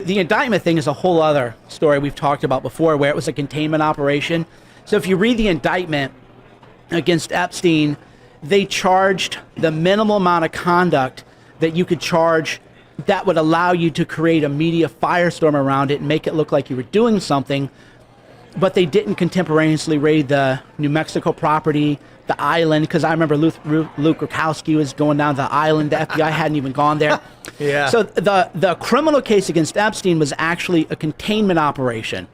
the indictment thing is a whole other story we've talked about before, where it was a containment operation. So if you read the indictment against Epstein, they charged the minimal amount of conduct that you could charge that would allow you to create a media firestorm around it and make it look like you were doing something. But they didn't contemporaneously raid the New Mexico property, the island, because I remember Luke Rukowski was going down to the island. The FBI hadn't even gone there. Yeah. So the criminal case against Epstein was actually a containment operation,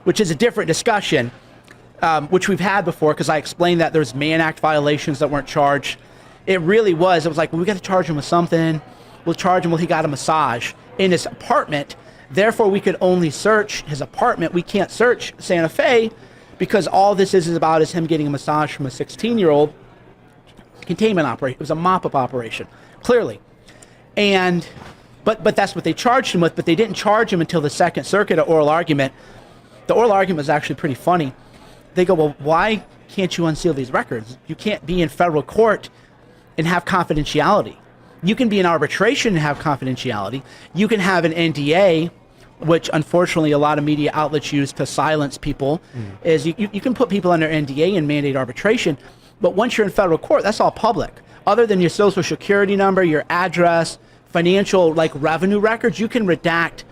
which is a different discussion, which we've had before, because I explained that there's Mann Act violations that weren't charged. It really was. It was like, well, we got to charge him with something. We'll charge him, well, he got a massage in his apartment. Therefore, we could only search his apartment. We can't search Santa Fe because all this is about is him getting a massage from a 16-year-old. Containment operation. It was a mop-up operation, clearly. But that's what they charged him with, but they didn't charge him until the Second Circuit at oral argument. The oral argument was actually pretty funny. They go, well, why can't you unseal these records? You can't be in federal court and have confidentiality. You can be in arbitration and have confidentiality. You can have an NDA, which unfortunately a lot of media outlets use to silence people, is you can put people under NDA and mandate arbitration, but once you're in federal court, that's all public. Other than your social security number, your address, financial, like revenue records, you can redact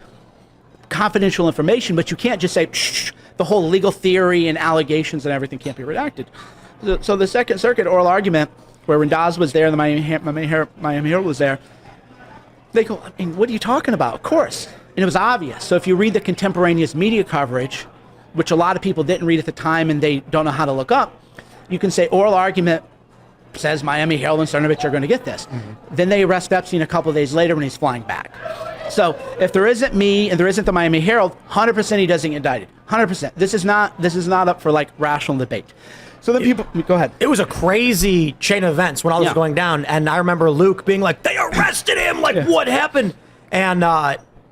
confidential information, but you can't just say, shh, the whole legal theory and allegations and everything can't be redacted. So the Second Circuit oral argument, where Rendaz was there and the Miami Herald was there, they go, I mean, what are you talking about? Of course. And it was obvious. So if you read the contemporaneous media coverage, which a lot of people didn't read at the time and they don't know how to look up, you can say oral argument says Miami Herald and Cernovich are going to get this. Then they arrest Epstein a couple of days later when he's flying back. So if there isn't me and there isn't the Miami Herald, 100% he doesn't get indicted. 100%. This is not up for like rational debate. So the people, go ahead. It was a crazy chain of events when all this was going down, and I remember Luke being like, they arrested him, like what happened? And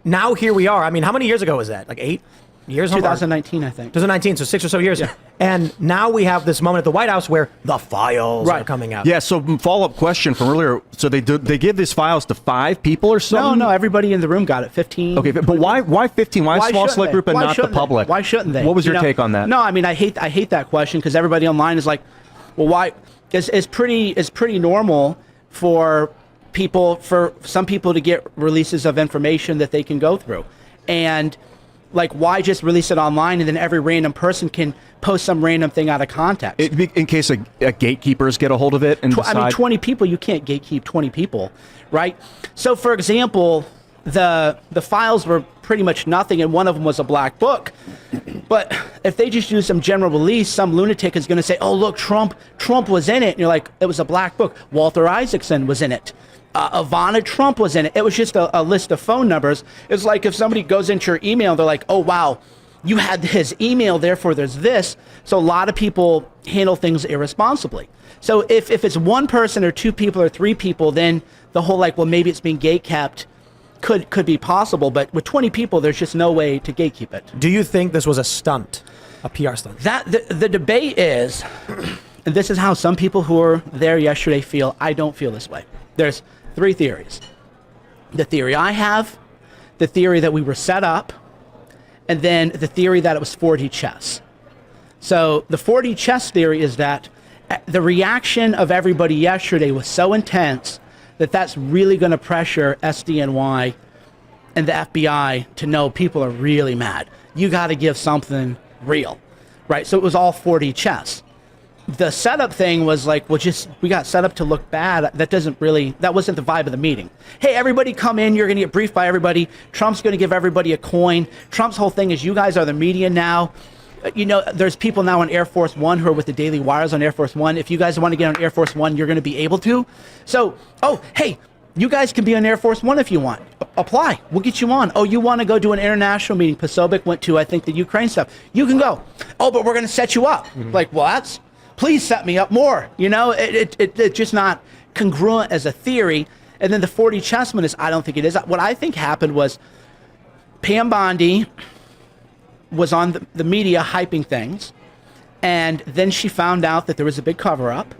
now here we are. I mean, how many years ago was that? Like 8 years? 2019, I think. 2019, so 6 or so years. Yeah. And now we have this moment at the White House where the files are coming out. Yeah, so follow-up question from earlier. So they give these files to 5 people or something? No, everybody in the room got it, 15. Okay, but why 15? Why a small select group and not the public? Why shouldn't they? What was your take on that? No, I mean, I hate that question because everybody online is like, well, why? It's pretty normal for some people to get releases of information that they can go through. And like, why just release it online and then every random person can post some random thing out of context? In case gatekeepers get a hold of it and decide. I mean, 20 people, you can't gatekeep 20 people, right? So, for example, the files were pretty much nothing, and one of them was a black book. But if they just use some general release, some lunatic is going to say, oh, look, Trump was in it. And you're like, it was a black book. Walter Isaacson was in it. Ivana Trump was in it. It was just a list of phone numbers. It's like if somebody goes into your email, they're like, oh, wow, you had his email, therefore there's this. So a lot of people handle things irresponsibly. So if it's one person or 2 people or 3 people, then the whole like, well, maybe it's being gatekept could be possible. But with 20 people, there's just no way to gatekeep it. Do you think this was a stunt, a PR stunt? The debate is, and this is how some people who were there yesterday feel. I don't feel this way. There's 3 theories. The theory I have, the theory that we were set up, and then the theory that it was 4D chess. So the 4D chess theory is that the reaction of everybody yesterday was so intense that that's really going to pressure SDNY and the FBI to know people are really mad. You got to give something real, right? So it was all 4D chess. The setup thing was like, well, we got set up to look bad. That wasn't the vibe of the meeting. Hey, everybody come in. You're going to get briefed by everybody. Trump's going to give everybody a coin. Trump's whole thing is you guys are the media now. There's people now on Air Force One who are with the Daily Wires on Air Force One. If you guys want to get on Air Force One, you're going to be able to. So, oh, hey, you guys can be on Air Force One if you want. Apply. We'll get you on. Oh, you want to go to an international meeting? Posobiec went to, I think, the Ukraine stuff. You can go. Oh, but we're going to set you up. Like, what? Please set me up more. It's just not congruent as a theory. And then the 4D chessman is, I don't think it is. What I think happened was Pam Bondi was on the media hyping things, and then she found out that there was a big cover-up.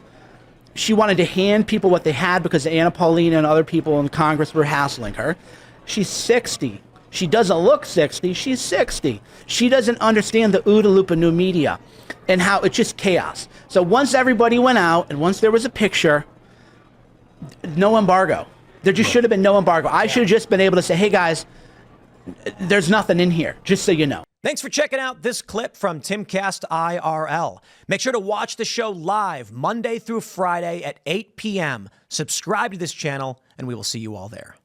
She wanted to hand people what they had because Anna Paulina and other people in Congress were hassling her. She's 60. She doesn't look 60. She's 60. She doesn't understand the OODA loop of new media and how it's just chaos. So once everybody went out and once there was a picture, no embargo. There just should have been no embargo. I should have just been able to say, hey, guys, there's nothing in here, just so you know. Thanks for checking out this clip from Timcast IRL. Make sure to watch the show live Monday through Friday at 8 p.m. Subscribe to this channel, and we will see you all there.